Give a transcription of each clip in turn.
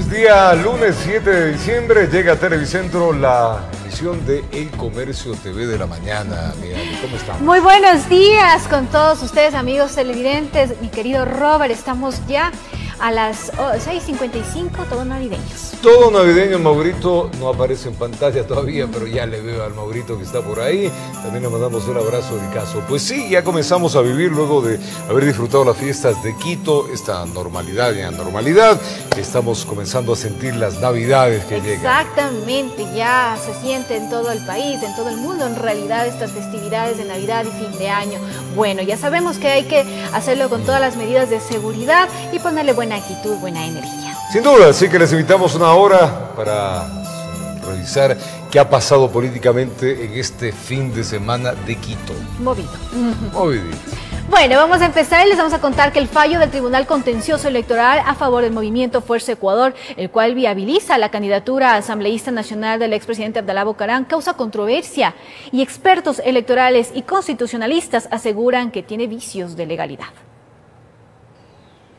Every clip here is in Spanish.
Es día lunes 7 de diciembre, llega a Televicentro la emisión de El Comercio TV de la mañana. ¿Cómo estamos? Muy buenos días con todos ustedes, amigos televidentes. Mi querido Robert, estamos ya a las 6:55, todos navideños. Todo navideño. Maurito no aparece en pantalla todavía, pero ya le veo al Maurito que está por ahí. También le mandamos un abrazo del caso. Pues sí, ya comenzamos a vivir luego de haber disfrutado las fiestas de Quito, esta normalidad y anormalidad. Estamos comenzando a sentir las navidades que llegan. Exactamente, ya se siente en todo el país, en todo el mundo, en realidad, estas festividades de Navidad y fin de año. Bueno, ya sabemos que hay que hacerlo con todas las medidas de seguridad y ponerle buena actitud, buena energía. Sin duda, así que les invitamos una hora para revisar qué ha pasado políticamente en este fin de semana de Quito. Movido. Movidito. Bueno, vamos a empezar y les vamos a contar que el fallo del Tribunal Contencioso Electoral a favor del movimiento Fuerza Ecuador, el cual viabiliza la candidatura a asambleísta nacional del expresidente Abdalá Bucaram, causa controversia y expertos electorales y constitucionalistas aseguran que tiene vicios de legalidad.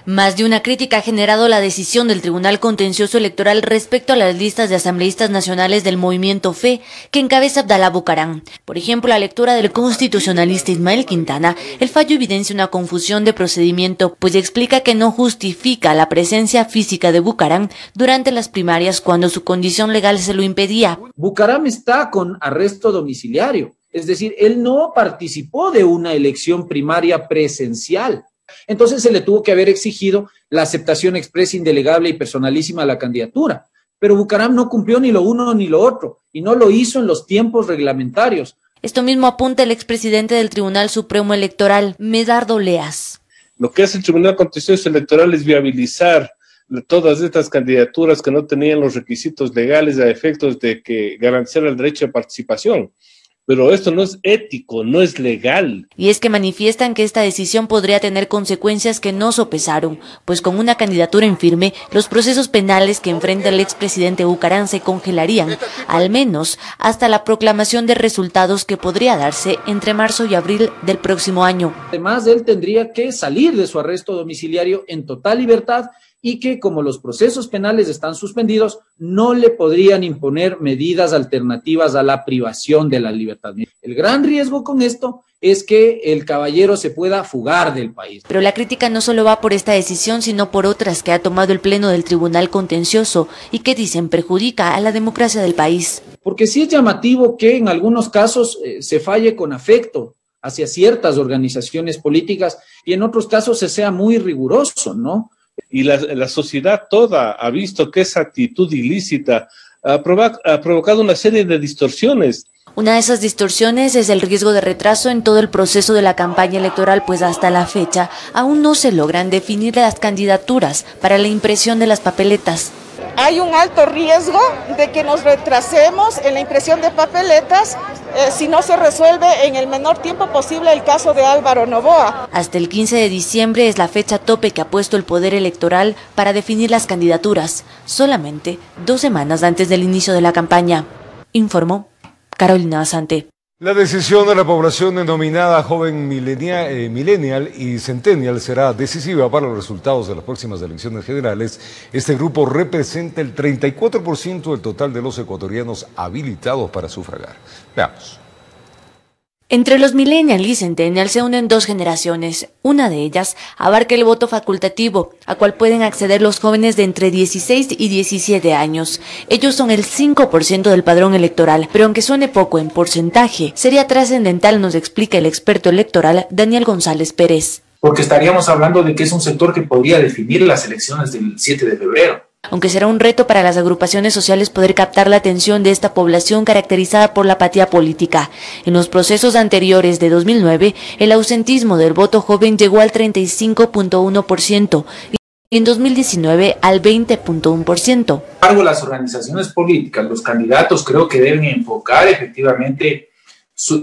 Más de una crítica ha generado la decisión del Tribunal Contencioso Electoral respecto a las listas de asambleístas nacionales del movimiento FE que encabeza Abdalá Bucaram. Por ejemplo, la lectura del constitucionalista Ismael Quintana, el fallo evidencia una confusión de procedimiento, pues explica que no justifica la presencia física de Bucaram durante las primarias cuando su condición legal se lo impedía. Bucaram está con arresto domiciliario, es decir, él no participó de una elección primaria presencial. Entonces se le tuvo que haber exigido la aceptación expresa, indelegable y personalísima a la candidatura. Pero Bucaram no cumplió ni lo uno ni lo otro y no lo hizo en los tiempos reglamentarios. Esto mismo apunta el expresidente del Tribunal Supremo Electoral, Medardo Leas. Lo que hace el Tribunal Contencioso Electoral es viabilizar todas estas candidaturas que no tenían los requisitos legales a efectos de que garantizara el derecho de participación. Pero esto no es ético, no es legal. Y es que manifiestan que esta decisión podría tener consecuencias que no sopesaron, pues con una candidatura en firme, los procesos penales que enfrenta el expresidente Bucaram se congelarían, al menos hasta la proclamación de resultados que podría darse entre marzo y abril del próximo año. Además, él tendría que salir de su arresto domiciliario en total libertad y que, como los procesos penales están suspendidos, no le podrían imponer medidas alternativas a la privación de la libertad. El gran riesgo con esto es que el caballero se pueda fugar del país. Pero la crítica no solo va por esta decisión, sino por otras que ha tomado el Pleno del Tribunal Contencioso y que dicen perjudica a la democracia del país. Porque sí es llamativo que en algunos casos se falle con afecto hacia ciertas organizaciones políticas y en otros casos se sea muy riguroso, ¿no? Y la sociedad toda ha visto que esa actitud ilícita ha provocado una serie de distorsiones. Una de esas distorsiones es el riesgo de retraso en todo el proceso de la campaña electoral, pues hasta la fecha aún no se logran definir las candidaturas para la impresión de las papeletas. Hay un alto riesgo de que nos retrasemos en la impresión de papeletas si no se resuelve en el menor tiempo posible el caso de Álvaro Noboa. Hasta el 15 de diciembre es la fecha tope que ha puesto el Poder Electoral para definir las candidaturas, solamente 2 semanas antes del inicio de la campaña, informó Carolina Basante. La decisión de la población denominada joven millennial y centennial será decisiva para los resultados de las próximas elecciones generales. Este grupo representa el 34% del total de los ecuatorianos habilitados para sufragar. Veamos. Entre los millennials y centennials se unen 2 generaciones. Una de ellas abarca el voto facultativo, a cual pueden acceder los jóvenes de entre 16 y 17 años. Ellos son el 5% del padrón electoral, pero aunque suene poco en porcentaje, sería trascendental, nos explica el experto electoral Daniel González Pérez. Porque estaríamos hablando de que es un sector que podría definir las elecciones del 7 de febrero. Aunque será un reto para las agrupaciones sociales poder captar la atención de esta población caracterizada por la apatía política. En los procesos anteriores de 2009, el ausentismo del voto joven llegó al 35.1% y en 2019 al 20.1%. Sin embargo, las organizaciones políticas, los candidatos, creo que deben enfocar efectivamente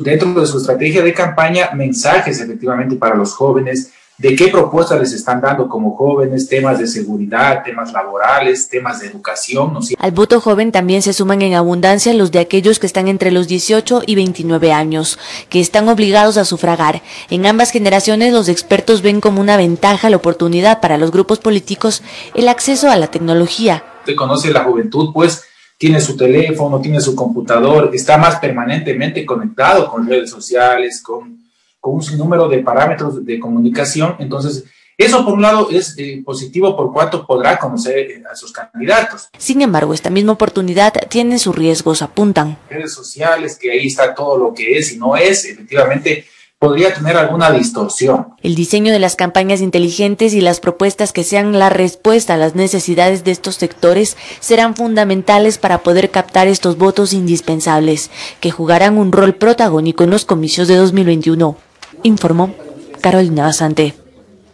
dentro de su estrategia de campaña mensajes efectivamente para los jóvenes, de qué propuestas les están dando como jóvenes, temas de seguridad, temas laborales, temas de educación, ¿no? Al voto joven también se suman en abundancia los de aquellos que están entre los 18 y 29 años, que están obligados a sufragar. En ambas generaciones los expertos ven como una ventaja la oportunidad para los grupos políticos el acceso a la tecnología, Usted conoce la juventud, pues tiene su teléfono, tiene su computador, está más permanentemente conectado con redes sociales, con un sinnúmero de parámetros de comunicación. Entonces, eso por un lado es positivo por cuanto podrá conocer a sus candidatos. Sin embargo, esta misma oportunidad tiene sus riesgos, apuntan. Redes sociales, que ahí está todo lo que es y no es, efectivamente podría tener alguna distorsión. El diseño de las campañas inteligentes y las propuestas que sean la respuesta a las necesidades de estos sectores serán fundamentales para poder captar estos votos indispensables, que jugarán un rol protagónico en los comicios de 2021, informó Carolina Basante.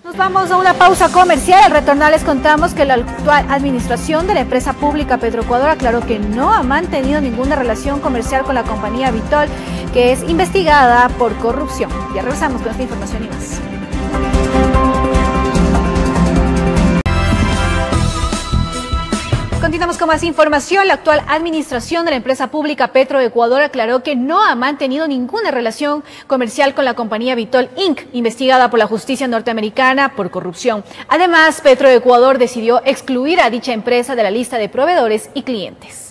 Nos vamos a una pausa comercial. Al retornar les contamos que la actual administración de la empresa pública Petroecuador aclaró que no ha mantenido ninguna relación comercial con la compañía Vitol, que es investigada por corrupción. Ya regresamos con esta información y más. Continuamos con más información. La actual administración de la empresa pública Petroecuador aclaró que no ha mantenido ninguna relación comercial con la compañía Vitol Inc., investigada por la justicia norteamericana por corrupción. Además, Petroecuador decidió excluir a dicha empresa de la lista de proveedores y clientes.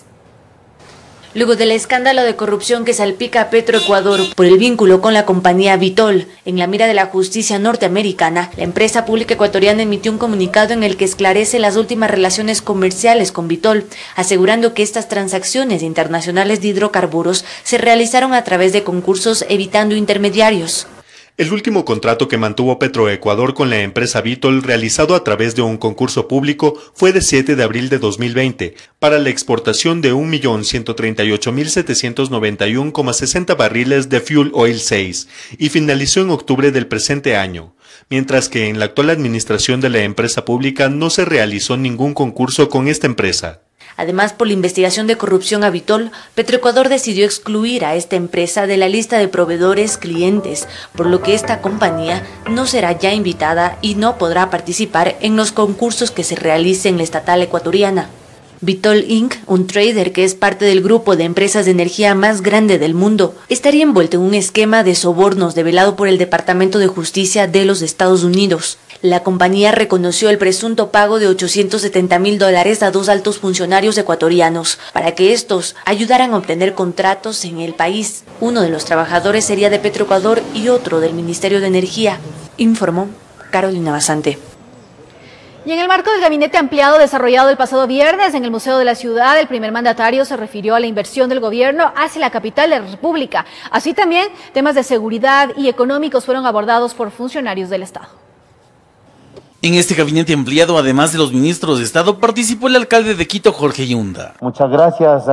Luego del escándalo de corrupción que salpica a Petroecuador por el vínculo con la compañía Vitol, en la mira de la justicia norteamericana, la empresa pública ecuatoriana emitió un comunicado en el que esclarece las últimas relaciones comerciales con Vitol, asegurando que estas transacciones internacionales de hidrocarburos se realizaron a través de concursos evitando intermediarios. El último contrato que mantuvo Petroecuador con la empresa Vitol, realizado a través de un concurso público, fue de 7 de abril de 2020 para la exportación de 1.138.791,60 barriles de Fuel Oil 6 y finalizó en octubre del presente año, mientras que en la actual administración de la empresa pública no se realizó ningún concurso con esta empresa. Además, por la investigación de corrupción a Vitol, Petroecuador decidió excluir a esta empresa de la lista de proveedores clientes, por lo que esta compañía no será ya invitada y no podrá participar en los concursos que se realicen en la estatal ecuatoriana. Vitol Inc., un trader que es parte del grupo de empresas de energía más grande del mundo, estaría envuelto en un esquema de sobornos develado por el Departamento de Justicia de los Estados Unidos. La compañía reconoció el presunto pago de $870,000 a 2 altos funcionarios ecuatorianos para que estos ayudaran a obtener contratos en el país. Uno de los trabajadores sería de Petroecuador y otro del Ministerio de Energía, informó Carolina Basante. Y en el marco del gabinete ampliado desarrollado el pasado viernes en el Museo de la Ciudad, el primer mandatario se refirió a la inversión del gobierno hacia la capital de la República. Así también, temas de seguridad y económicos fueron abordados por funcionarios del Estado. En este gabinete ampliado, además de los ministros de Estado, participó el alcalde de Quito, Jorge Yunda. Muchas gracias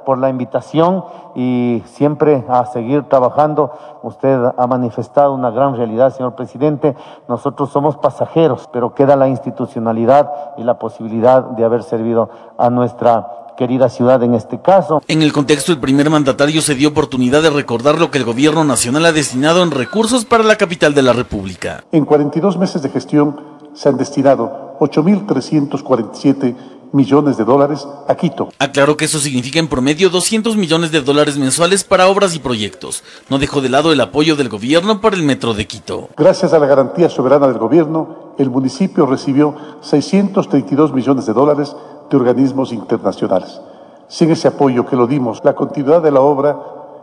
por la invitación y siempre a seguir trabajando. Usted ha manifestado una gran realidad, señor presidente. Nosotros somos pasajeros, pero queda la institucionalidad y la posibilidad de haber servido a nuestra querida ciudad en este caso. En el contexto, el primer mandatario se dio oportunidad de recordar lo que el gobierno nacional ha destinado en recursos para la capital de la República. En 42 meses de gestión se han destinado 8.347 millones de dólares a Quito. Aclaró que eso significa en promedio 200 millones de dólares mensuales para obras y proyectos. No dejó de lado el apoyo del gobierno para el metro de Quito. Gracias a la garantía soberana del gobierno, el municipio recibió 632 millones de dólares de organismos internacionales. Sin ese apoyo que lo dimos, la continuidad de la obra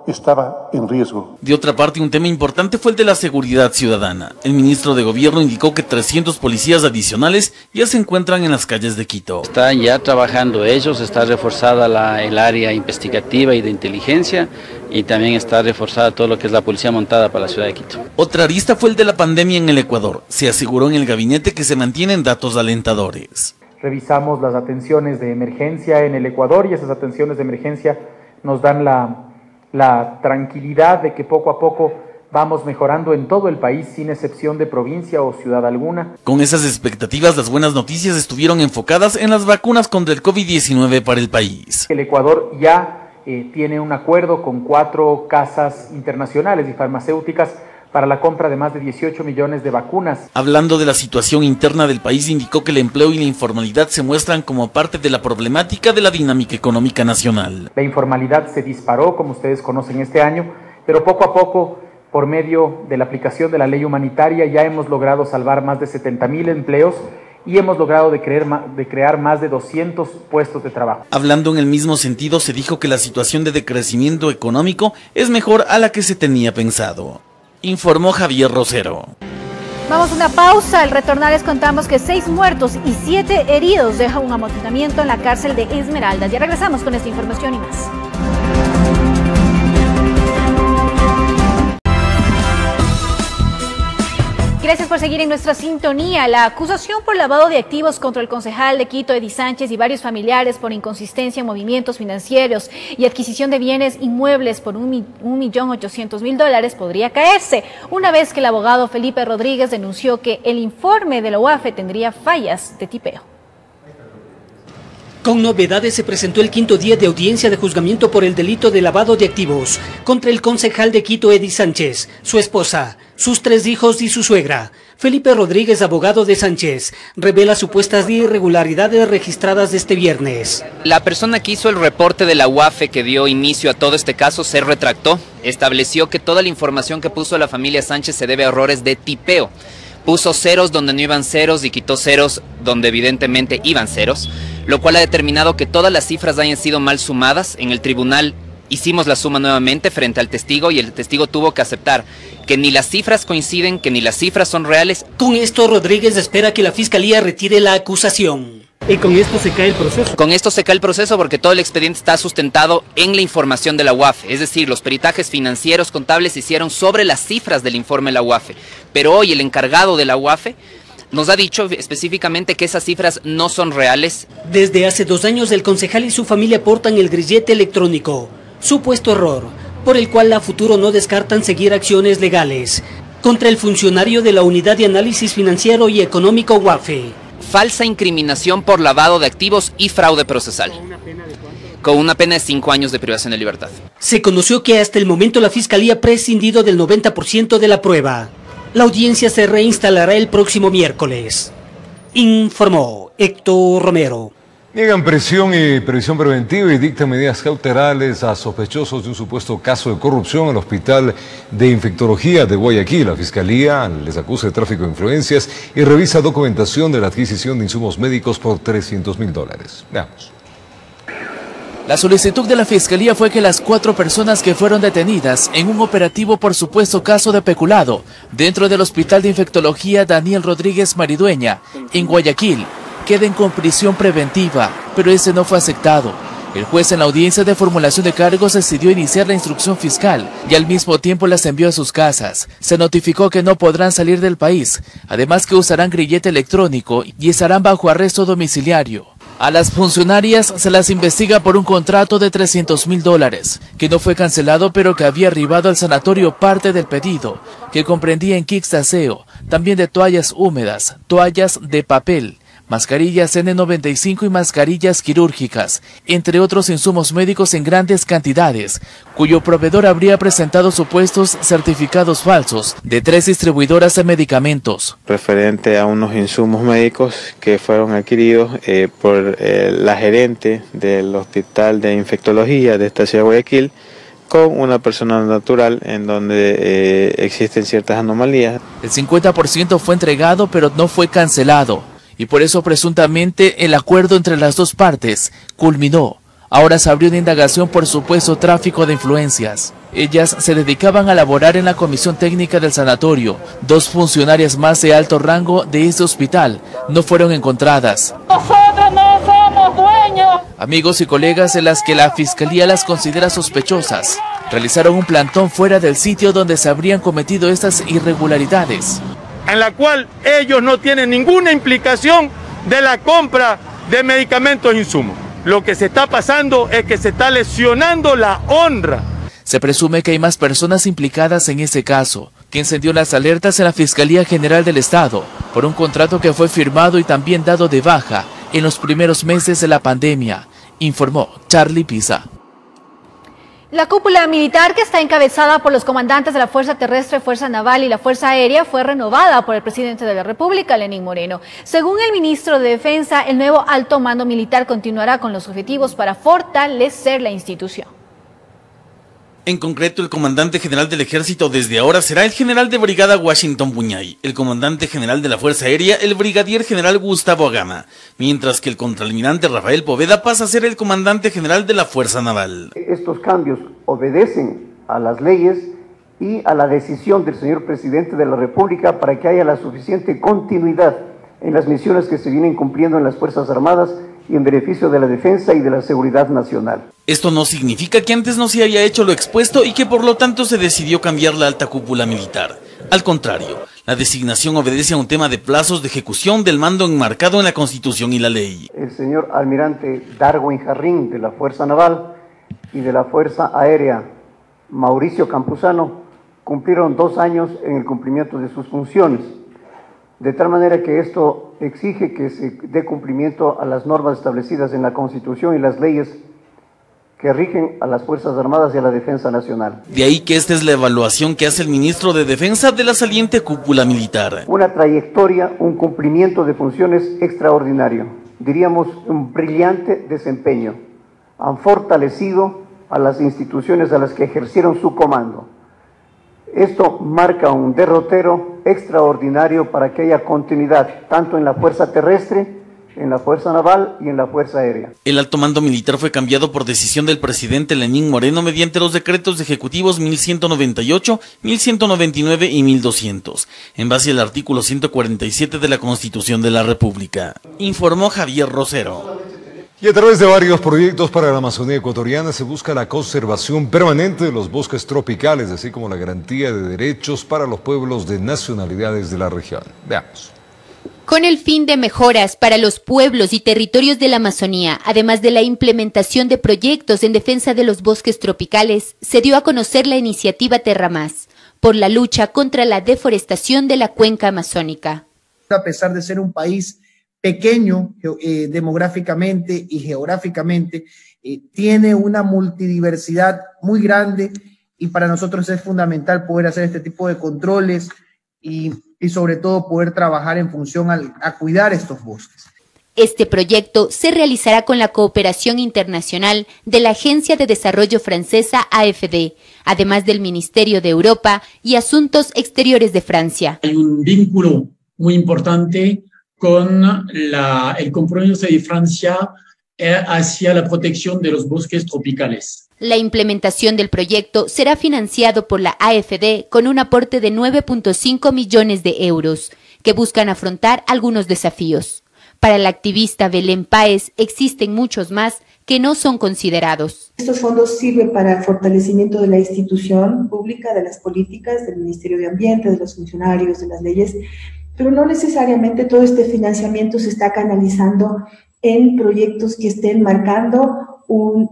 estaba en riesgo. De otra parte, un tema importante fue el de la seguridad ciudadana. El ministro de Gobierno indicó que 300 policías adicionales ya se encuentran en las calles de Quito. Están ya trabajando ellos, está reforzada el área investigativa y de inteligencia y también está reforzada todo lo que es la policía montada para la ciudad de Quito. Otra arista fue el de la pandemia en el Ecuador. Se aseguró en el gabinete que se mantienen datos alentadores. Revisamos las atenciones de emergencia en el Ecuador y esas atenciones de emergencia nos dan la tranquilidad de que poco a poco vamos mejorando en todo el país, sin excepción de provincia o ciudad alguna. Con esas expectativas, las buenas noticias estuvieron enfocadas en las vacunas contra el COVID-19 para el país. El Ecuador ya tiene un acuerdo con 4 casas internacionales y farmacéuticas para la compra de más de 18 millones de vacunas. Hablando de la situación interna del país, indicó que el empleo y la informalidad se muestran como parte de la problemática de la dinámica económica nacional. La informalidad se disparó, como ustedes conocen, este año, pero poco a poco, por medio de la aplicación de la ley humanitaria, ya hemos logrado salvar más de 70,000 empleos y hemos logrado de crear más de 200 puestos de trabajo. Hablando en el mismo sentido, se dijo que la situación de decrecimiento económico es mejor a la que se tenía pensado. Informó Javier Rosero. Vamos a una pausa. Al retornar les contamos que 6 muertos y 7 heridos deja un amotinamiento en la cárcel de Esmeraldas. Ya regresamos con esta información y más. Gracias por seguir en nuestra sintonía. La acusación por lavado de activos contra el concejal de Quito, Eddie Sánchez, y varios familiares por inconsistencia en movimientos financieros y adquisición de bienes inmuebles por $1.800.000 podría caerse, una vez que el abogado Felipe Rodríguez denunció que el informe de la UAFE tendría fallas de tipeo. Con novedades se presentó el 5º día de audiencia de juzgamiento por el delito de lavado de activos contra el concejal de Quito, Eddie Sánchez, su esposa, sus 3 hijos y su suegra. Felipe Rodríguez, abogado de Sánchez, revela supuestas irregularidades registradas este viernes. La persona que hizo el reporte de la UAFE que dio inicio a todo este caso se retractó. Estableció que toda la información que puso la familia Sánchez se debe a errores de tipeo. Puso ceros donde no iban ceros y quitó ceros donde evidentemente iban ceros, lo cual ha determinado que todas las cifras hayan sido mal sumadas. En el tribunal hicimos la suma nuevamente frente al testigo y el testigo tuvo que aceptar que ni las cifras coinciden, que ni las cifras son reales. Con esto, Rodríguez espera que la Fiscalía retire la acusación. ¿Y con esto se cae el proceso? Con esto se cae el proceso porque todo el expediente está sustentado en la información de la UAFE. Es decir, los peritajes financieros contables se hicieron sobre las cifras del informe de la UAFE. Pero hoy el encargado de la UAFE nos ha dicho específicamente que esas cifras no son reales. Desde hace 2 años el concejal y su familia portan el grillete electrónico, supuesto error, por el cual a futuro no descartan seguir acciones legales contra el funcionario de la Unidad de Análisis Financiero y Económico UAFE. Falsa incriminación por lavado de activos y fraude procesal. Con una pena de 5 años de privación de libertad. Se conoció que hasta el momento la Fiscalía ha prescindido del 90% de la prueba. La audiencia se reinstalará el próximo miércoles. Informó Héctor Romero. Niegan prisión preventiva y dictan medidas cautelares a sospechosos de un supuesto caso de corrupción en el Hospital de Infectología de Guayaquil. La Fiscalía les acusa de tráfico de influencias y revisa documentación de la adquisición de insumos médicos por $300.000. Veamos. La solicitud de la Fiscalía fue que las 4 personas que fueron detenidas en un operativo por supuesto caso de peculado dentro del Hospital de Infectología Daniel Rodríguez Maridueña, en Guayaquil, queden con prisión preventiva, pero ese no fue aceptado. El juez en la audiencia de formulación de cargos decidió iniciar la instrucción fiscal y al mismo tiempo las envió a sus casas. Se notificó que no podrán salir del país, además que usarán grillete electrónico y estarán bajo arresto domiciliario. A las funcionarias se las investiga por un contrato de $300.000, que no fue cancelado pero que había arribado al sanatorio parte del pedido, que comprendía en kits de aseo, también de toallas húmedas, toallas de papel, mascarillas N95 y mascarillas quirúrgicas, entre otros insumos médicos en grandes cantidades, cuyo proveedor habría presentado supuestos certificados falsos de 3 distribuidoras de medicamentos. Referente a unos insumos médicos que fueron adquiridos por la gerente del Hospital de Infectología de esta ciudad de Guayaquil, con una persona natural en donde existen ciertas anomalías. El 50% fue entregado pero no fue cancelado. Y por eso presuntamente el acuerdo entre las 2 partes culminó. Ahora se abrió una indagación por supuesto tráfico de influencias. Ellas se dedicaban a laborar en la comisión técnica del sanatorio. 2 funcionarias más de alto rango de este hospital no fueron encontradas. Nosotros no somos dueños. Amigos y colegas de las que la Fiscalía las considera sospechosas, realizaron un plantón fuera del sitio donde se habrían cometido estas irregularidades, en la cual ellos no tienen ninguna implicación de la compra de medicamentos e insumos. Lo que se está pasando es que se está lesionando la honra. Se presume que hay más personas implicadas en ese caso, que encendió las alertas en la Fiscalía General del Estado por un contrato que fue firmado y también dado de baja en los primeros meses de la pandemia, informó Charlie Pisa. La cúpula militar, que está encabezada por los comandantes de la Fuerza Terrestre, Fuerza Naval y la Fuerza Aérea, fue renovada por el presidente de la República, Lenín Moreno. Según el ministro de Defensa, el nuevo alto mando militar continuará con los objetivos para fortalecer la institución. En concreto, el comandante general del ejército desde ahora será el general de brigada Washington Puñay, el comandante general de la Fuerza Aérea, el brigadier general Gustavo Agama, mientras que el contraalmirante Rafael Poveda pasa a ser el comandante general de la Fuerza Naval. Estos cambios obedecen a las leyes y a la decisión del señor presidente de la República para que haya la suficiente continuidad en las misiones que se vienen cumpliendo en las Fuerzas Armadas y en beneficio de la defensa y de la seguridad nacional. Esto no significa que antes no se haya hecho lo expuesto y que por lo tanto se decidió cambiar la alta cúpula militar. Al contrario, la designación obedece a un tema de plazos de ejecución del mando enmarcado en la Constitución y la ley. El señor almirante Darwin Jarrín de la Fuerza Naval y de la Fuerza Aérea Mauricio Campuzano cumplieron 2 años en el cumplimiento de sus funciones. De tal manera que esto exige que se dé cumplimiento a las normas establecidas en la Constitución y las leyes que rigen a las Fuerzas Armadas y a la Defensa Nacional. De ahí que esta es la evaluación que hace el ministro de Defensa de la saliente cúpula militar. Una trayectoria, un cumplimiento de funciones extraordinario, diríamos un brillante desempeño. Han fortalecido a las instituciones a las que ejercieron su comando. Esto marca un derrotero extraordinario para que haya continuidad tanto en la Fuerza Terrestre, en la Fuerza Naval y en la Fuerza Aérea. El alto mando militar fue cambiado por decisión del presidente Lenín Moreno mediante los decretos ejecutivos 1198, 1199 y 1200, en base al artículo 147 de la Constitución de la República. Informó Javier Rosero. Y a través de varios proyectos para la Amazonía ecuatoriana se busca la conservación permanente de los bosques tropicales, así como la garantía de derechos para los pueblos de nacionalidades de la región. Veamos. Con el fin de mejoras para los pueblos y territorios de la Amazonía, además de la implementación de proyectos en defensa de los bosques tropicales, se dio a conocer la iniciativa Terra Más, por la lucha contra la deforestación de la cuenca amazónica. A pesar de ser un país pequeño demográficamente y geográficamente, tiene una multidiversidad muy grande y para nosotros es fundamental poder hacer este tipo de controles y sobre todo poder trabajar en función a cuidar estos bosques. Este proyecto se realizará con la cooperación internacional de la Agencia de Desarrollo Francesa AFD, además del Ministerio de Europa y Asuntos Exteriores de Francia. Hay un vínculo muy importante con el compromiso de Francia hacia la protección de los bosques tropicales. La implementación del proyecto será financiado por la AFD con un aporte de 9.5 millones de euros, que buscan afrontar algunos desafíos. Para la activista Belén Páez existen muchos más que no son considerados. Estos fondos sirven para el fortalecimiento de la institución pública, de las políticas, del Ministerio de Ambiente, de los funcionarios, de las leyes, pero no necesariamente todo este financiamiento se está canalizando en proyectos que estén marcando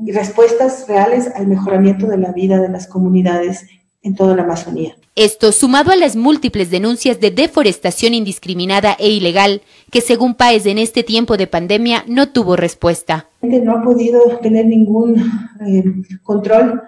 respuestas reales al mejoramiento de la vida de las comunidades en toda la Amazonía. Esto sumado a las múltiples denuncias de deforestación indiscriminada e ilegal, que según Páez en este tiempo de pandemia no tuvo respuesta. No ha podido tener ningún control,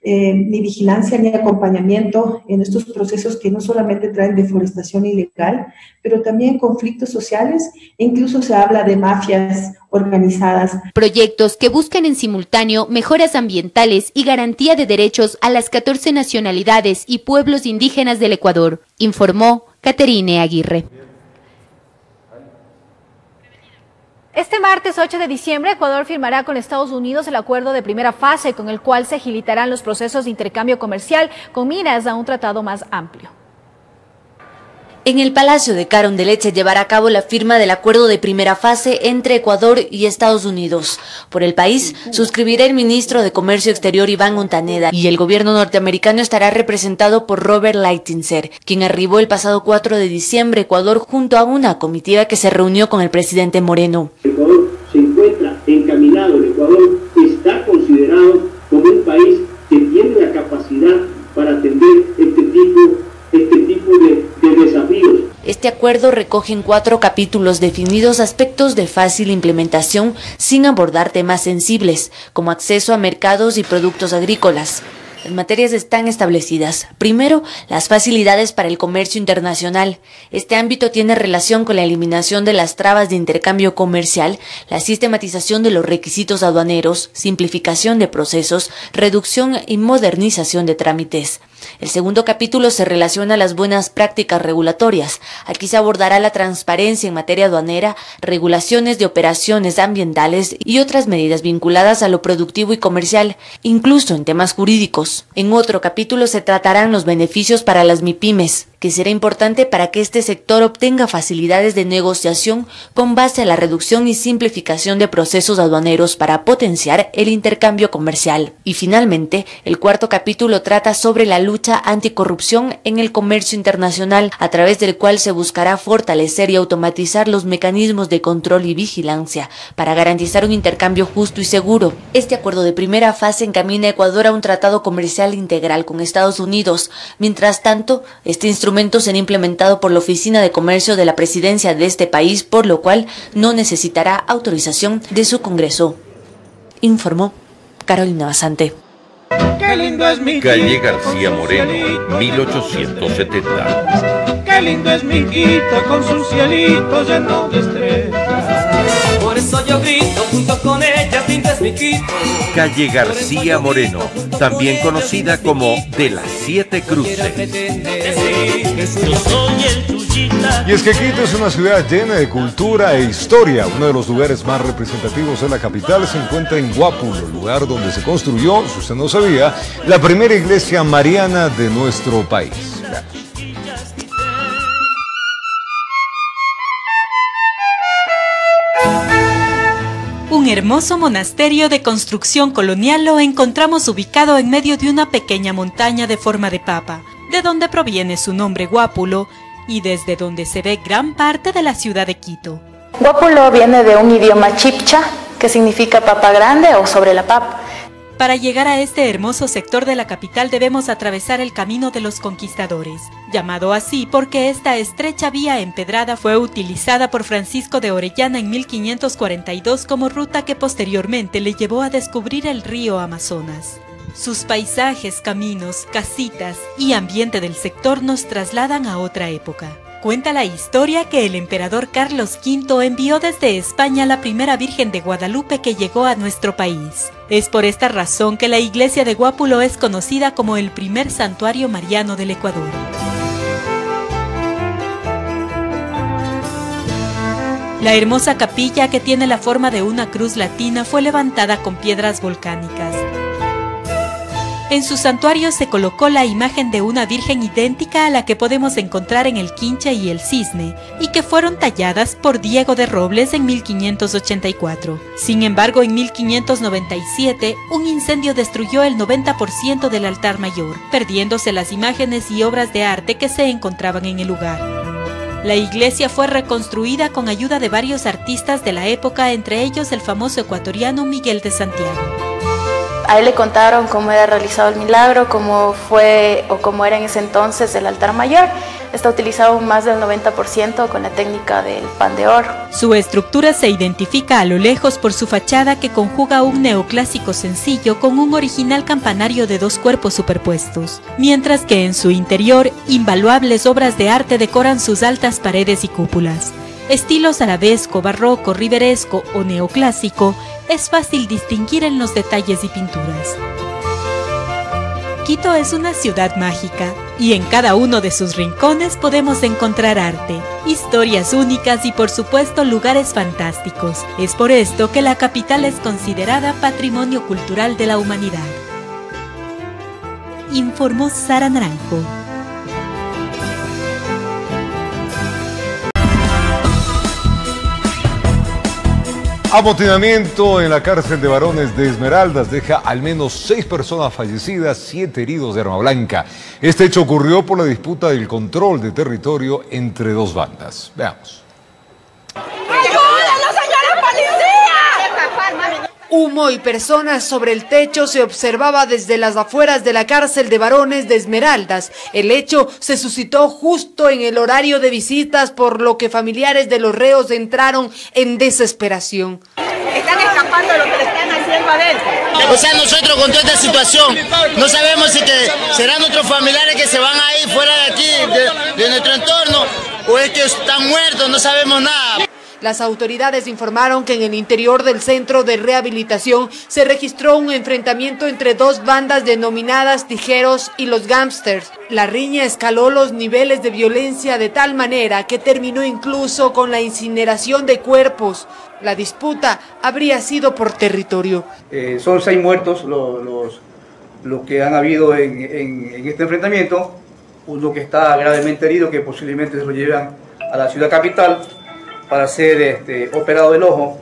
ni vigilancia, ni acompañamiento en estos procesos que no solamente traen deforestación ilegal, pero también conflictos sociales, e incluso se habla de mafias organizadas. Proyectos que buscan en simultáneo mejoras ambientales y garantía de derechos a las 14 nacionalidades y pueblos indígenas del Ecuador, informó Caterine Aguirre. Este martes 8 de diciembre, Ecuador firmará con Estados Unidos el acuerdo de primera fase con el cual se agilitarán los procesos de intercambio comercial con miras a un tratado más amplio. En el Palacio de Carondelet se llevará a cabo la firma del acuerdo de primera fase entre Ecuador y Estados Unidos. Por el país, suscribirá el ministro de Comercio Exterior Iván Montaneda y el gobierno norteamericano estará representado por Robert Lighthizer, quien arribó el pasado 4 de diciembre a Ecuador junto a una comitiva que se reunió con el presidente Moreno. Ecuador se encuentra encaminado, el Ecuador está considerado como un país que tiene la capacidad para atender este tipo de desafíos. Este acuerdo recoge en 4 capítulos definidos aspectos de fácil implementación sin abordar temas sensibles, como acceso a mercados y productos agrícolas. Las materias están establecidas. Primero, las facilidades para el comercio internacional. Este ámbito tiene relación con la eliminación de las trabas de intercambio comercial, la sistematización de los requisitos aduaneros, simplificación de procesos, reducción y modernización de trámites. El segundo capítulo se relaciona a las buenas prácticas regulatorias. Aquí se abordará la transparencia en materia aduanera, regulaciones de operaciones ambientales y otras medidas vinculadas a lo productivo y comercial, incluso en temas jurídicos. En otro capítulo se tratarán los beneficios para las MIPYMES, que será importante para que este sector obtenga facilidades de negociación con base a la reducción y simplificación de procesos aduaneros para potenciar el intercambio comercial. Y finalmente, el cuarto capítulo trata sobre la lucha anticorrupción en el comercio internacional, a través del cual se buscará fortalecer y automatizar los mecanismos de control y vigilancia para garantizar un intercambio justo y seguro. Este acuerdo de primera fase encamina a Ecuador a un tratado comercial integral con Estados Unidos. Mientras tanto, este instrumento será implementado por la Oficina de Comercio de la Presidencia de este país, por lo cual no necesitará autorización de su Congreso. Informó Carolina Basante. Qué lindo es mi calle García Moreno, 1870. Qué lindo es mi Quito con sus cielitos llenos de estrellas. Por eso yo grito junto con ella, lindo es mi Quito. Calle García Moreno, también conocida como de las 7 Cruces. Y es que Quito es una ciudad llena de cultura e historia. Uno de los lugares más representativos de la capital se encuentra en Guápulo, lugar donde se construyó, si usted no sabía, la primera iglesia mariana de nuestro país. Veamos. Un hermoso monasterio de construcción colonial lo encontramos ubicado en medio de una pequeña montaña de forma de papa, de donde proviene su nombre Guápulo, y desde donde se ve gran parte de la ciudad de Quito. Guápulo viene de un idioma chipcha, que significa papa grande o sobre la papa. Para llegar a este hermoso sector de la capital debemos atravesar el Camino de los Conquistadores, llamado así porque esta estrecha vía empedrada fue utilizada por Francisco de Orellana en 1542 como ruta que posteriormente le llevó a descubrir el río Amazonas. Sus paisajes, caminos, casitas y ambiente del sector nos trasladan a otra época. Cuenta la historia que el emperador Carlos V envió desde España la primera Virgen de Guadalupe que llegó a nuestro país. Es por esta razón que la iglesia de Guápulo es conocida como el primer santuario mariano del Ecuador. La hermosa capilla, que tiene la forma de una cruz latina, fue levantada con piedras volcánicas. En su santuario se colocó la imagen de una virgen idéntica a la que podemos encontrar en el Quincha y el Cisne, y que fueron talladas por Diego de Robles en 1584. Sin embargo, en 1597, un incendio destruyó el 90% del altar mayor, perdiéndose las imágenes y obras de arte que se encontraban en el lugar. La iglesia fue reconstruida con ayuda de varios artistas de la época, entre ellos el famoso ecuatoriano Miguel de Santiago. A él le contaron cómo era realizado el milagro, cómo fue o cómo era en ese entonces el altar mayor. Está utilizado más del 90% con la técnica del pan de oro. Su estructura se identifica a lo lejos por su fachada, que conjuga un neoclásico sencillo con un original campanario de 2 cuerpos superpuestos, mientras que en su interior invaluables obras de arte decoran sus altas paredes y cúpulas. Estilos arabesco, barroco, riberesco o neoclásico es fácil distinguir en los detalles y pinturas. Quito es una ciudad mágica y en cada uno de sus rincones podemos encontrar arte, historias únicas y por supuesto lugares fantásticos. Es por esto que la capital es considerada Patrimonio Cultural de la Humanidad. Informó Sara Naranjo. Amotinamiento en la cárcel de varones de Esmeraldas deja al menos 6 personas fallecidas, 7 heridos de arma blanca. Este hecho ocurrió por la disputa del control de territorio entre 2 bandas. Veamos. ¡Ayúdenos, señora policía! Humo y personas sobre el techo se observaba desde las afueras de la cárcel de varones de Esmeraldas. El hecho se suscitó justo en el horario de visitas, por lo que familiares de los reos entraron en desesperación. están escapando de lo que le están haciendo adentro. O sea, nosotros con toda esta situación no sabemos si que serán nuestros familiares que se van a ir fuera de aquí, de nuestro entorno, o es que están muertos, no sabemos nada. Las autoridades informaron que en el interior del centro de rehabilitación se registró un enfrentamiento entre dos bandas denominadas Tijeros y los Gángsters. La riña escaló los niveles de violencia de tal manera que terminó incluso con la incineración de cuerpos. La disputa habría sido por territorio. Son 6 muertos los que han habido en este enfrentamiento. Uno que está gravemente herido, que posiblemente se lo llevan a la ciudad capital para ser operado del ojo.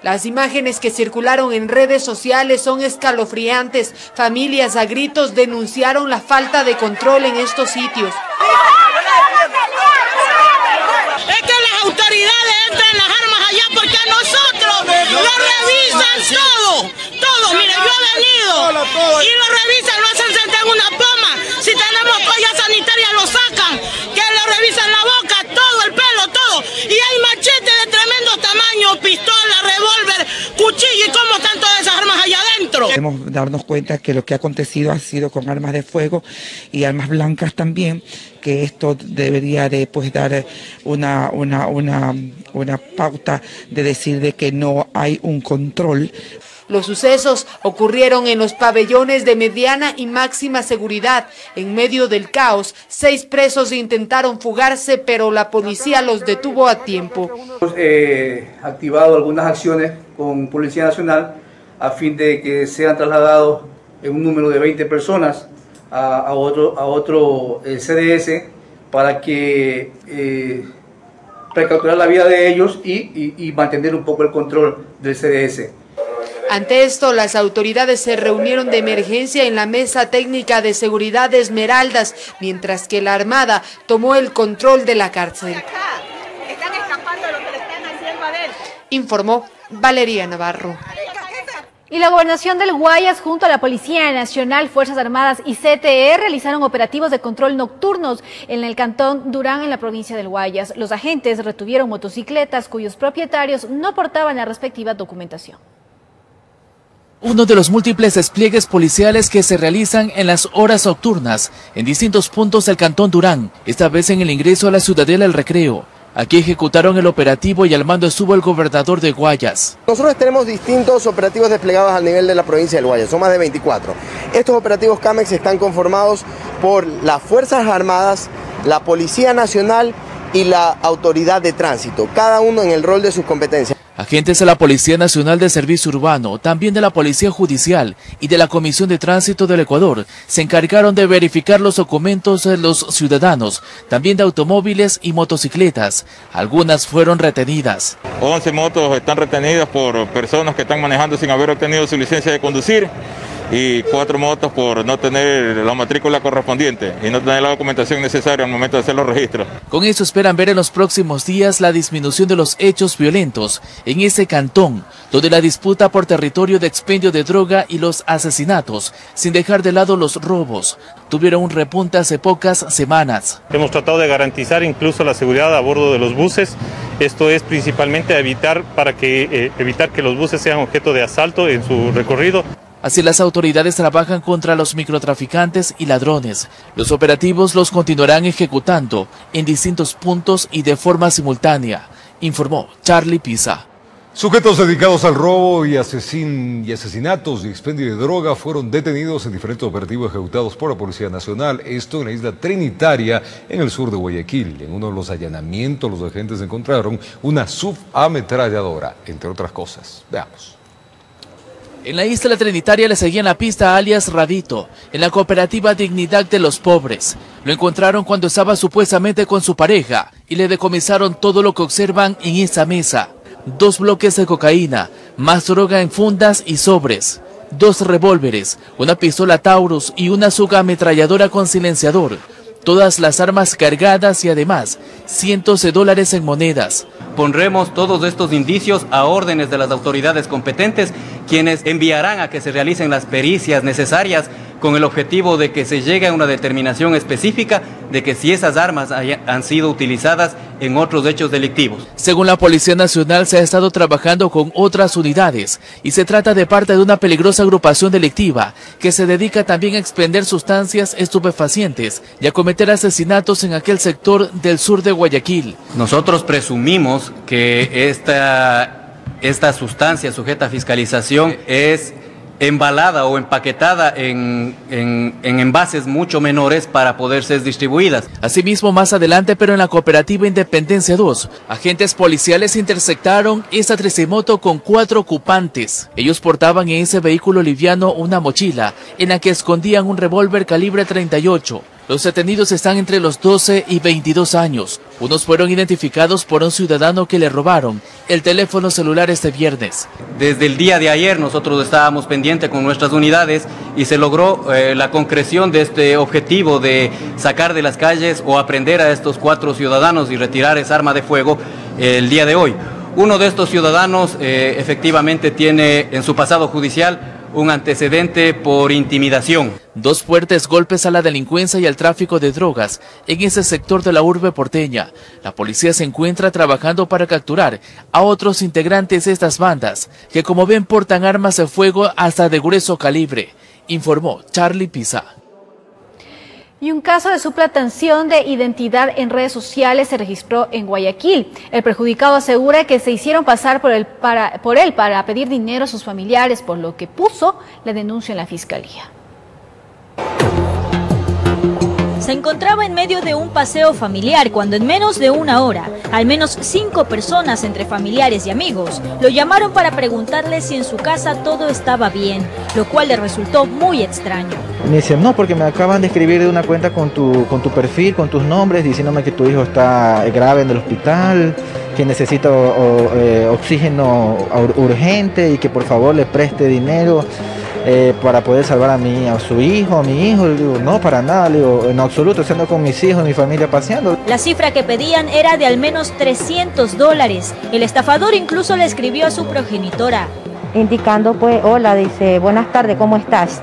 Las imágenes que circularon en redes sociales son escalofriantes. Familias a gritos denunciaron la falta de control en estos sitios. Es que las autoridades entran las armas allá porque a nosotros lo revisan todo. Mire, yo he venido y lo revisan, lo hacen sentar en una poma. Si tenemos toalla sanitaria lo sacan, que lo revisan la boca, todo, el pelo, todo. Y hay machetes de tremendo tamaño, pistola, revólver, cuchillo y cómo están todas esas armas allá adentro. Debemos darnos cuenta que lo que ha acontecido ha sido con armas de fuego y armas blancas también, que esto debería de dar una pauta de decir de que no hay un control. Los sucesos ocurrieron en los pabellones de mediana y máxima seguridad. En medio del caos, 6 presos intentaron fugarse, pero la policía los detuvo a tiempo. Hemos activado algunas acciones con Policía Nacional a fin de que sean trasladados en un número de 20 personas a otro CDS para que precautelar la vida de ellos y mantener un poco el control del CDS. Ante esto, las autoridades se reunieron de emergencia en la Mesa Técnica de Seguridad de Esmeraldas, mientras que la Armada tomó el control de la cárcel. Están escapando de lo que le están haciendo adentro. Informó Valeria Navarro. Y la Gobernación del Guayas, junto a la Policía Nacional, Fuerzas Armadas y CTE, realizaron operativos de control nocturnos en el cantón Durán, en la provincia del Guayas. Los agentes retuvieron motocicletas cuyos propietarios no portaban la respectiva documentación. Uno de los múltiples despliegues policiales que se realizan en las horas nocturnas en distintos puntos del cantón Durán, esta vez en el ingreso a la Ciudadela El Recreo. Aquí ejecutaron el operativo y al mando estuvo el gobernador de Guayas. Nosotros tenemos distintos operativos desplegados al nivel de la provincia del Guayas, son más de 24. Estos operativos CAMEX están conformados por las Fuerzas Armadas, la Policía Nacional y la Autoridad de Tránsito, cada uno en el rol de sus competencias. Agentes de la Policía Nacional de Servicio Urbano, también de la Policía Judicial y de la Comisión de Tránsito del Ecuador se encargaron de verificar los documentos de los ciudadanos, también de automóviles y motocicletas. Algunas fueron retenidas. 11 motos están retenidas por personas que están manejando sin haber obtenido su licencia de conducir y 4 motos por no tener la matrícula correspondiente y no tener la documentación necesaria al momento de hacer los registros. Con eso esperan ver en los próximos días la disminución de los hechos violentos en ese cantón, donde la disputa por territorio de expendio de droga y los asesinatos, sin dejar de lado los robos, tuvieron un repunte hace pocas semanas. Hemos tratado de garantizar incluso la seguridad a bordo de los buses. Esto es principalmente evitar que los buses sean objeto de asalto en su recorrido. Así las autoridades trabajan contra los microtraficantes y ladrones. Los operativos los continuarán ejecutando en distintos puntos y de forma simultánea, informó Charlie Pisa. Sujetos dedicados al robo y asesinatos y expendio de droga fueron detenidos en diferentes operativos ejecutados por la Policía Nacional, esto en la isla Trinitaria, en el sur de Guayaquil. En uno de los allanamientos, los agentes encontraron una subametralladora, entre otras cosas. Veamos. En la isla Trinitaria le seguían la pista a alias Radito, en la cooperativa Dignidad de los Pobres. Lo encontraron cuando estaba supuestamente con su pareja y le decomisaron todo lo que observan en esa mesa. 2 bloques de cocaína, más droga en fundas y sobres, 2 revólveres, una pistola Taurus y una subametralladora con silenciador. Todas las armas cargadas y además cientos de dólares en monedas. Pondremos todos estos indicios a órdenes de las autoridades competentes, quienes enviarán a que se realicen las pericias necesarias con el objetivo de que se llegue a una determinación específica de que si esas armas han sido utilizadas en otros hechos delictivos. Según la Policía Nacional, se ha estado trabajando con otras unidades y se trata de parte de una peligrosa agrupación delictiva que se dedica también a expender sustancias estupefacientes y a cometer asesinatos en aquel sector del sur de Guayaquil. Nosotros presumimos que esta sustancia sujeta a fiscalización es embalada o empaquetada en envases mucho menores para poder ser distribuidas. Asimismo, más adelante, pero en la cooperativa Independencia 2, agentes policiales interceptaron esta tricimoto con 4 ocupantes. Ellos portaban en ese vehículo liviano una mochila en la que escondían un revólver calibre 38. Los detenidos están entre los 12 y 22 años. Unos fueron identificados por un ciudadano que le robaron el teléfono celular este viernes. Desde el día de ayer nosotros estábamos pendientes con nuestras unidades y se logró la concreción de este objetivo de sacar de las calles o aprender a estos 4 ciudadanos y retirar esa arma de fuego el día de hoy. Uno de estos ciudadanos efectivamente tiene en su pasado judicial un antecedente por intimidación. 2 fuertes golpes a la delincuencia y al tráfico de drogas en ese sector de la urbe porteña. La policía se encuentra trabajando para capturar a otros integrantes de estas bandas, que como ven portan armas de fuego hasta de grueso calibre, informó Charlie Pisa. Y un caso de suplantación de identidad en redes sociales se registró en Guayaquil. El perjudicado asegura que se hicieron pasar por él para pedir dinero a sus familiares, por lo que puso la denuncia en la fiscalía. Se encontraba en medio de un paseo familiar cuando en menos de una hora, al menos 5 personas entre familiares y amigos lo llamaron para preguntarle si en su casa todo estaba bien, lo cual le resultó muy extraño. Me dicen, no, porque me acaban de escribir de una cuenta con tu perfil, con tus nombres, diciéndome que tu hijo está grave en el hospital, que necesita oxígeno urgente y que por favor le preste dinero para poder salvar a su hijo, a mi hijo. Le digo, no, para nada, le digo, en absoluto, estando con mis hijos y mi familia paseando. La cifra que pedían era de al menos $300. El estafador incluso le escribió a su progenitora, indicando pues, hola, dice, buenas tardes, ¿cómo estás?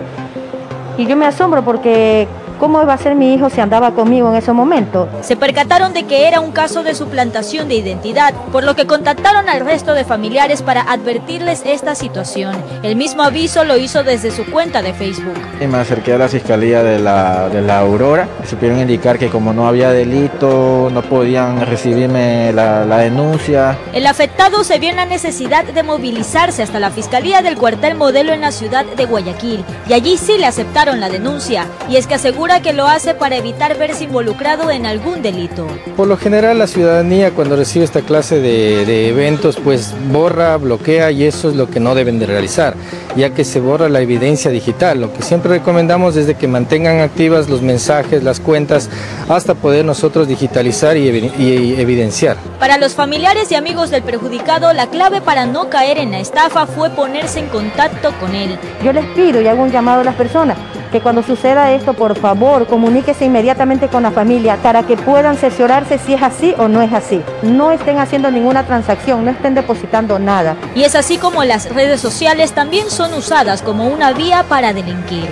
Y yo me asombro porque ¿cómo iba a ser mi hijo si andaba conmigo en ese momento? Se percataron de que era un caso de suplantación de identidad, por lo que contactaron al resto de familiares para advertirles esta situación. El mismo aviso lo hizo desde su cuenta de Facebook. Me acerqué a la Fiscalía de la Aurora, supieron indicar que como no había delito, no podían recibirme la denuncia. El afectado se vio en la necesidad de movilizarse hasta la Fiscalía del Cuartel Modelo en la ciudad de Guayaquil, y allí sí le aceptaron la denuncia, y es que asegura que lo hace para evitar verse involucrado en algún delito. Por lo general la ciudadanía cuando recibe esta clase de eventos pues borra, bloquea, y eso es lo que no deben de realizar, ya que se borra la evidencia digital. Lo que siempre recomendamos es de que mantengan activas los mensajes, las cuentas, hasta poder nosotros digitalizar y evidenciar. Para los familiares y amigos del perjudicado, la clave para no caer en la estafa fue ponerse en contacto con él. Yo les pido y hago un llamado a las personas que cuando suceda esto, por favor, comuníquese inmediatamente con la familia para que puedan cerciorarse si es así o no es así. No estén haciendo ninguna transacción, no estén depositando nada. Y es así como las redes sociales también son usadas como una vía para delinquir,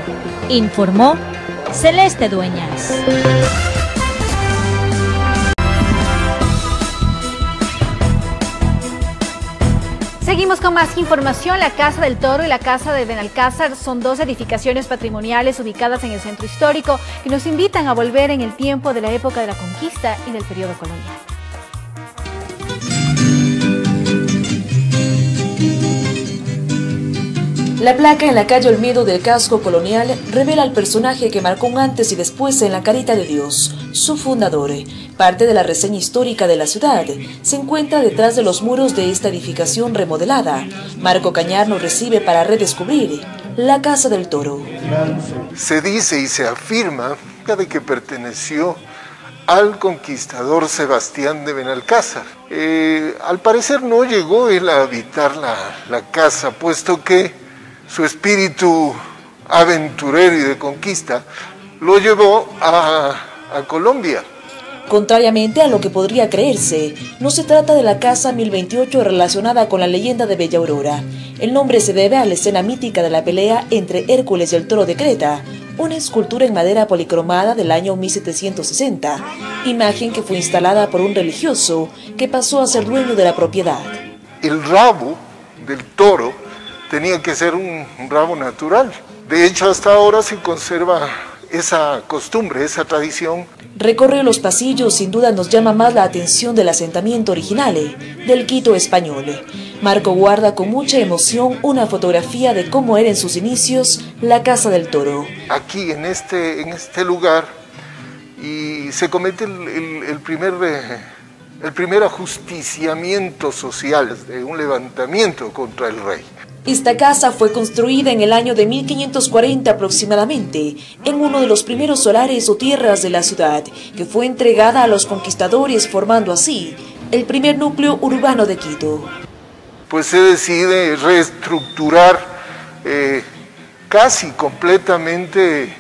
informó Celeste Dueñas. Seguimos con más información. La Casa del Toro y la Casa de Benalcázar son 2 edificaciones patrimoniales ubicadas en el centro histórico que nos invitan a volver en el tiempo de la época de la conquista y del periodo colonial. La placa en la calle Olmedo del casco colonial revela al personaje que marcó un antes y después en la Carita de Dios, su fundador. Parte de la reseña histórica de la ciudad se encuentra detrás de los muros de esta edificación remodelada. Marco Cañar nos recibe para redescubrir la Casa del Toro. Se dice y se afirma de que perteneció al conquistador Sebastián de Benalcázar. Al parecer no llegó él a habitar la casa, puesto que su espíritu aventurero y de conquista lo llevó a Colombia. Contrariamente a lo que podría creerse, no se trata de la Casa 1028 relacionada con la leyenda de Bella Aurora. El nombre se debe a la escena mítica de la pelea entre Hércules y el Toro de Creta, una escultura en madera policromada del año 1760, imagen que fue instalada por un religioso que pasó a ser dueño de la propiedad. El rabo del toro tenía que ser un rabo natural. De hecho, hasta ahora se conserva esa costumbre, esa tradición. Recorrer los pasillos sin duda nos llama más la atención del asentamiento original del Quito español. Marco guarda con mucha emoción una fotografía de cómo era en sus inicios la Casa del Toro. Aquí en este lugar y se comete el primer ajusticiamiento social, de un levantamiento contra el rey. Esta casa fue construida en el año de 1540 aproximadamente, en uno de los primeros solares o tierras de la ciudad, que fue entregada a los conquistadores, formando así el primer núcleo urbano de Quito. Pues se decide reestructurar casi completamente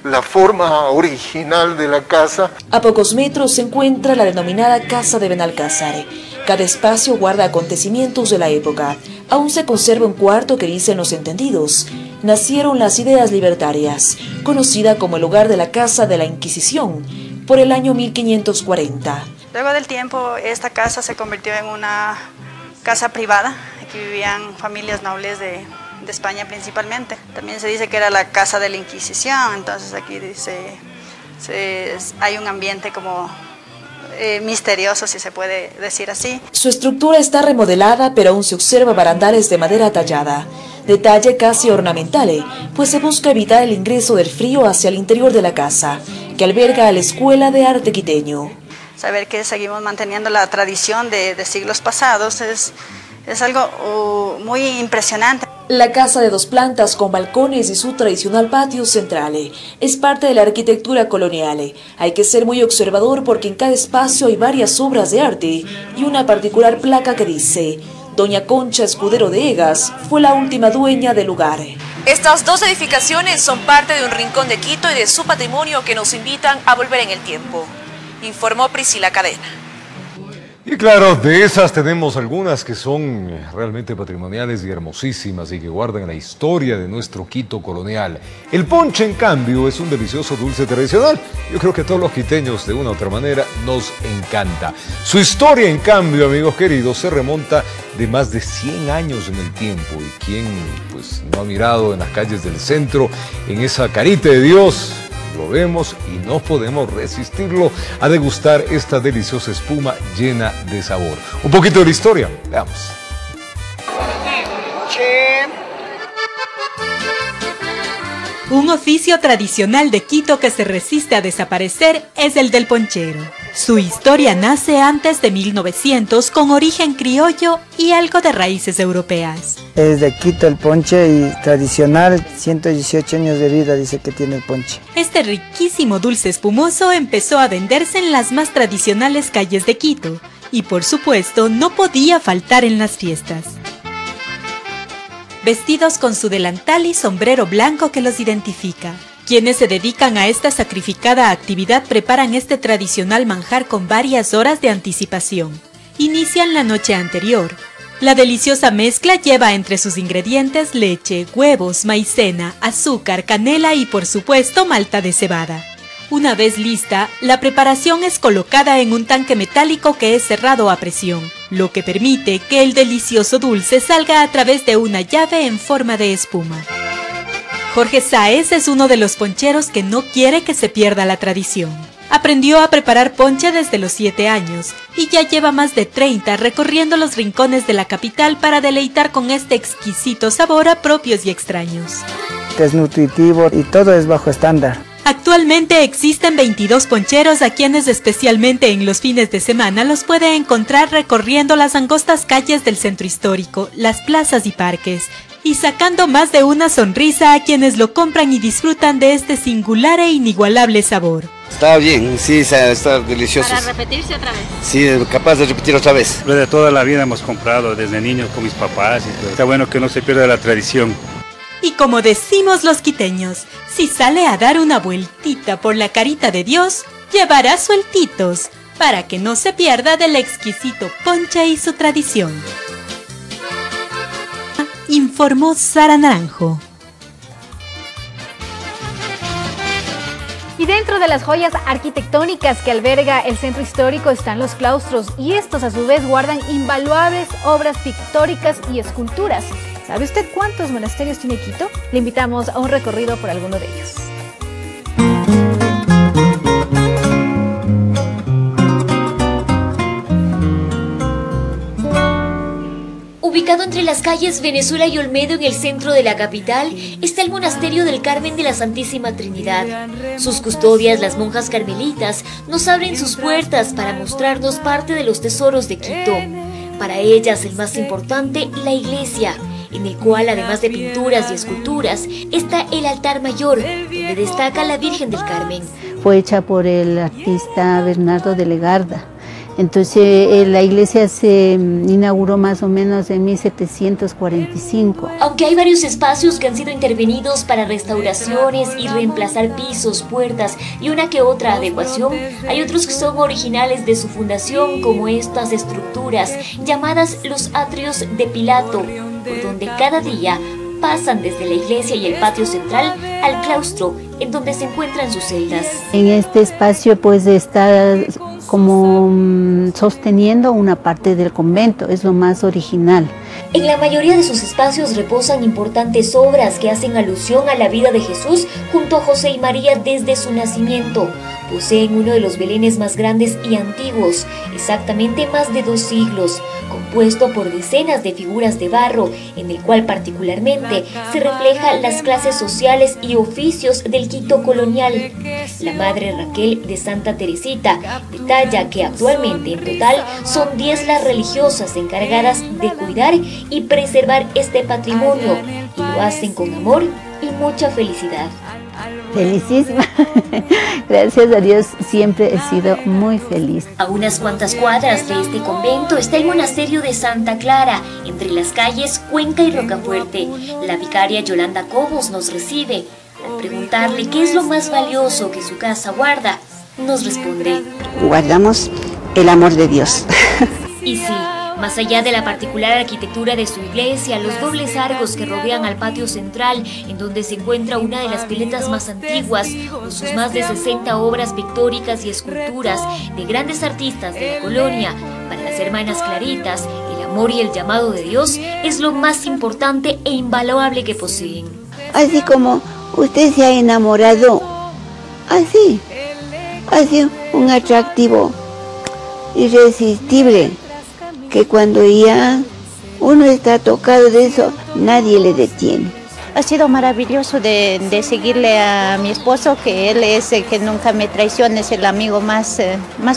la forma original de la casa. A pocos metros se encuentra la denominada Casa de Benalcázar. Cada espacio guarda acontecimientos de la época. Aún se conserva un cuarto que dicen los entendidos: nacieron las ideas libertarias, conocida como el lugar de la Casa de la Inquisición, por el año 1540. Luego del tiempo, esta casa se convirtió en una casa privada. Aquí vivían familias nobles de España principalmente. También se dice que era la Casa de la Inquisición, entonces aquí hay un ambiente como misterioso, si se puede decir así. Su estructura está remodelada, pero aún se observa barandales de madera tallada, detalle casi ornamental, pues se busca evitar el ingreso del frío hacia el interior de la casa, que alberga a la Escuela de Arte Quiteño. Saber que seguimos manteniendo la tradición de siglos pasados es algo muy impresionante. La casa de 2 plantas con balcones y su tradicional patio central es parte de la arquitectura colonial. Hay que ser muy observador porque en cada espacio hay varias obras de arte y una particular placa que dice: Doña Concha Escudero de Egas fue la última dueña del lugar. Estas 2 edificaciones son parte de un rincón de Quito y de su patrimonio que nos invitan a volver en el tiempo, informó Priscila Cadena. Y claro, de esas tenemos algunas que son realmente patrimoniales y hermosísimas y que guardan la historia de nuestro Quito colonial. El ponche, en cambio, es un delicioso dulce tradicional. Yo creo que a todos los quiteños, de una u otra manera, nos encanta. Su historia, en cambio, amigos queridos, se remonta de más de 100 años en el tiempo. Y quien pues no ha mirado en las calles del centro, en esa carita de Dios, lo vemos y no podemos resistirlo a degustar esta deliciosa espuma llena de sabor. Un poquito de la historia, veamos. Un oficio tradicional de Quito que se resiste a desaparecer es el del ponchero. Su historia nace antes de 1900 con origen criollo y algo de raíces europeas. Es de Quito el ponche y tradicional, 118 años de vida dice que tiene el ponche. Este riquísimo dulce espumoso empezó a venderse en las más tradicionales calles de Quito y por supuesto no podía faltar en las fiestas. Vestidos con su delantal y sombrero blanco que los identifica. Quienes se dedican a esta sacrificada actividad preparan este tradicional manjar con varias horas de anticipación. Inician la noche anterior. La deliciosa mezcla lleva entre sus ingredientes leche, huevos, maicena, azúcar, canela y por supuesto malta de cebada. Una vez lista, la preparación es colocada en un tanque metálico que es cerrado a presión, lo que permite que el delicioso dulce salga a través de una llave en forma de espuma. Jorge Sáez es uno de los poncheros que no quiere que se pierda la tradición. Aprendió a preparar ponche desde los 7 años y ya lleva más de 30 recorriendo los rincones de la capital para deleitar con este exquisito sabor a propios y extraños. Es nutritivo y todo es bajo estándar. Actualmente existen 22 poncheros a quienes especialmente en los fines de semana los puede encontrar recorriendo las angostas calles del centro histórico, las plazas y parques, y sacando más de una sonrisa a quienes lo compran y disfrutan de este singular e inigualable sabor. Está bien, sí, está delicioso. ¿Para repetirse otra vez? Sí, capaz de repetir otra vez. De toda la vida hemos comprado, desde niños con mis papás. Está bueno que no se pierda la tradición. Y como decimos los quiteños, si sale a dar una vueltita por la carita de Dios, llevará sueltitos, para que no se pierda del exquisito ponche y su tradición. Informó Sara Naranjo. dentro de las joyas arquitectónicas que alberga el centro histórico están los claustros, y estos a su vez guardan invaluables obras pictóricas y esculturas. ¿Sabe usted cuántos monasterios tiene Quito? Le invitamos a un recorrido por alguno de ellos. Ubicado entre las calles Venezuela y Olmedo en el centro de la capital, está el Monasterio del Carmen de la Santísima Trinidad. Sus custodias, las monjas carmelitas, nos abren sus puertas para mostrarnos parte de los tesoros de Quito. Para ellas, el más importante, la iglesia, en el cual, además de pinturas y esculturas, está el altar mayor, donde destaca la Virgen del Carmen. Fue hecha por el artista Bernardo de Legarda. Entonces la iglesia se inauguró más o menos en 1745. Aunque hay varios espacios que han sido intervenidos para restauraciones y reemplazar pisos, puertas y una que otra adecuación, hay otros que son originales de su fundación, como estas estructuras llamadas los atrios de Pilato, por donde cada día pasan desde la iglesia y el patio central al claustro, en donde se encuentran sus celdas. En este espacio pues está como sosteniendo una parte del convento, es lo más original. En la mayoría de sus espacios reposan importantes obras que hacen alusión a la vida de Jesús junto a José y María desde su nacimiento. Poseen uno de los belenes más grandes y antiguos, exactamente más de 2 siglos, compuesto por decenas de figuras de barro, en el cual particularmente se reflejan las clases sociales y oficios del Quito colonial. La Madre Raquel de Santa Teresita detalla que actualmente en total son 10 las religiosas encargadas de cuidar y preservar este patrimonio, y lo hacen con amor y mucha felicidad. Felicísima. Gracias a Dios siempre he sido muy feliz. A unas cuantas cuadras de este convento está el monasterio de Santa Clara, entre las calles Cuenca y Rocafuerte. La vicaria Yolanda Cobos nos recibe. Al preguntarle qué es lo más valioso que su casa guarda, nos responde: guardamos el amor de Dios. Y sí, más allá de la particular arquitectura de su iglesia, los dobles arcos que rodean al patio central, en donde se encuentra una de las piletas más antiguas, o sus más de 60 obras pictóricas y esculturas de grandes artistas de la colonia, para las hermanas Claritas, el amor y el llamado de Dios es lo más importante e invaluable que poseen. Así como usted se ha enamorado, así un atractivo irresistible, que cuando ya uno está tocado de eso, nadie le detiene. Ha sido maravilloso de seguirle a mi esposo, que él es el que nunca me traiciona, es el amigo más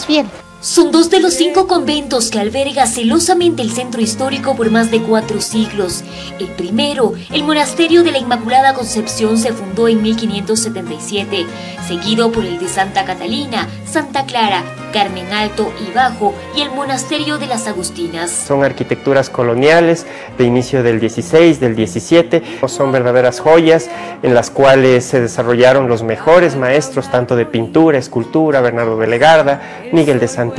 fiel. Son 2 de los 5 conventos que alberga celosamente el centro histórico por más de 4 siglos. El primero, el Monasterio de la Inmaculada Concepción, se fundó en 1577, seguido por el de Santa Catalina, Santa Clara, Carmen Alto y Bajo y el Monasterio de las Agustinas. Son arquitecturas coloniales de inicio del 16, del 17, son verdaderas joyas en las cuales se desarrollaron los mejores maestros tanto de pintura, escultura, Bernardo de Legarda, Miguel de Santiago.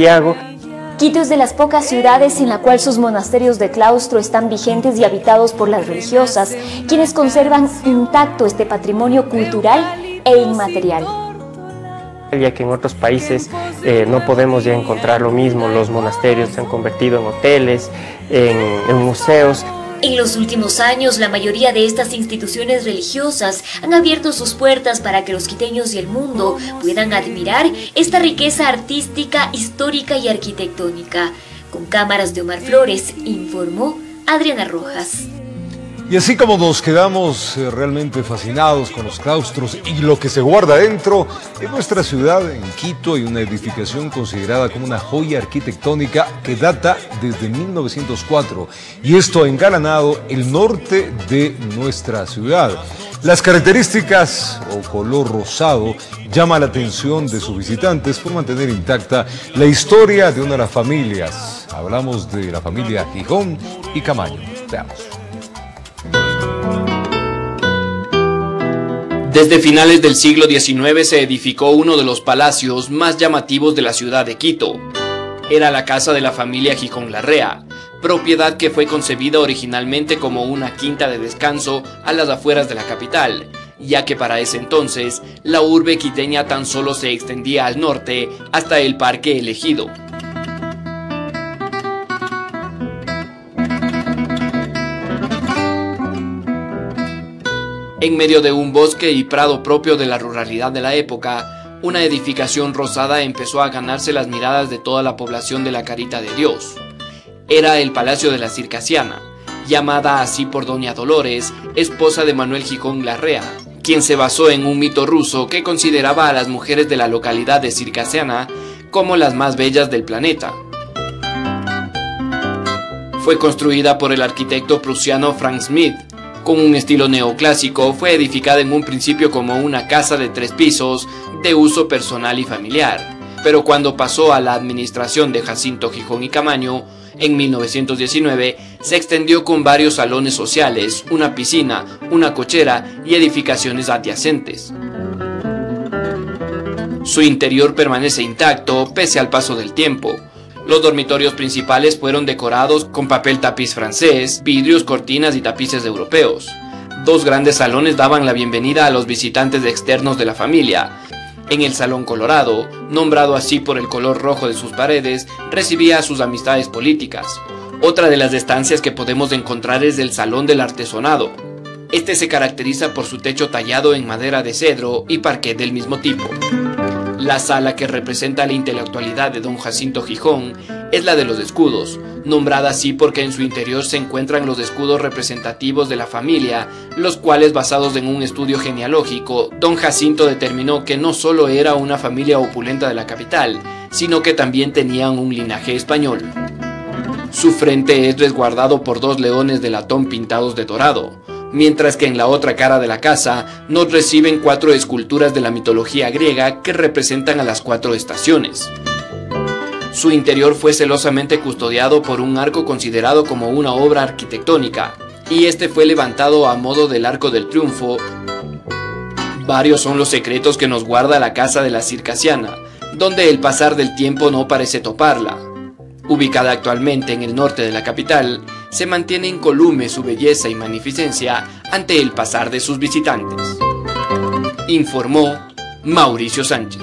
Quito es de las pocas ciudades en la cual sus monasterios de claustro están vigentes y habitados por las religiosas, quienes conservan intacto este patrimonio cultural e inmaterial. Ya que en otros países no podemos ya encontrar lo mismo, los monasterios se han convertido en hoteles, en museos. En los últimos años, la mayoría de estas instituciones religiosas han abierto sus puertas para que los quiteños y el mundo puedan admirar esta riqueza artística, histórica y arquitectónica. Con cámaras de Omar Flores, informó Adriana Rojas. Y así como nos quedamos realmente fascinados con los claustros y lo que se guarda dentro, en nuestra ciudad, en Quito, hay una edificación considerada como una joya arquitectónica que data desde 1904, y esto ha engalanado el norte de nuestra ciudad. Las características o color rosado llama la atención de sus visitantes por mantener intacta la historia de una de las familias. Hablamos de la familia Gijón y Camaño. Veamos. Desde finales del siglo XIX se edificó uno de los palacios más llamativos de la ciudad de Quito. Era la casa de la familia Gijón Larrea, propiedad que fue concebida originalmente como una quinta de descanso a las afueras de la capital, ya que para ese entonces la urbe quiteña tan solo se extendía al norte hasta el Parque Elegido. En medio de un bosque y prado propio de la ruralidad de la época, una edificación rosada empezó a ganarse las miradas de toda la población de la Carita de Dios. Era el Palacio de la Circasiana, llamada así por doña Dolores, esposa de Manuel Gijón Larrea, quien se basó en un mito ruso que consideraba a las mujeres de la localidad de Circasiana como las más bellas del planeta. Fue construida por el arquitecto prusiano Frank Smith. Con un estilo neoclásico, fue edificada en un principio como una casa de 3 pisos de uso personal y familiar, pero cuando pasó a la administración de Jacinto Gijón y Camaño, en 1919, se extendió con varios salones sociales, una piscina, una cochera y edificaciones adyacentes. Su interior permanece intacto pese al paso del tiempo. Los dormitorios principales fueron decorados con papel tapiz francés, vidrios, cortinas y tapices europeos. 2 grandes salones daban la bienvenida a los visitantes externos de la familia. En el Salón Colorado, nombrado así por el color rojo de sus paredes, recibía a sus amistades políticas. Otra de las estancias que podemos encontrar es el Salón del Artesonado. Este se caracteriza por su techo tallado en madera de cedro y parquet del mismo tipo. La sala que representa la intelectualidad de don Jacinto Gijón es la de los escudos, nombrada así porque en su interior se encuentran los escudos representativos de la familia, los cuales, basados en un estudio genealógico, don Jacinto determinó que no solo era una familia opulenta de la capital, sino que también tenían un linaje español. Su frente es resguardado por 2 leones de latón pintados de dorado, mientras que en la otra cara de la casa nos reciben 4 esculturas de la mitología griega que representan a las 4 estaciones. Su interior fue celosamente custodiado por un arco considerado como una obra arquitectónica, y este fue levantado a modo del Arco del Triunfo. Varios son los secretos que nos guarda la casa de la Circasiana, donde el pasar del tiempo no parece toparla. Ubicada actualmente en el norte de la capital, se mantiene incolume su belleza y magnificencia ante el pasar de sus visitantes. Informó Mauricio Sánchez.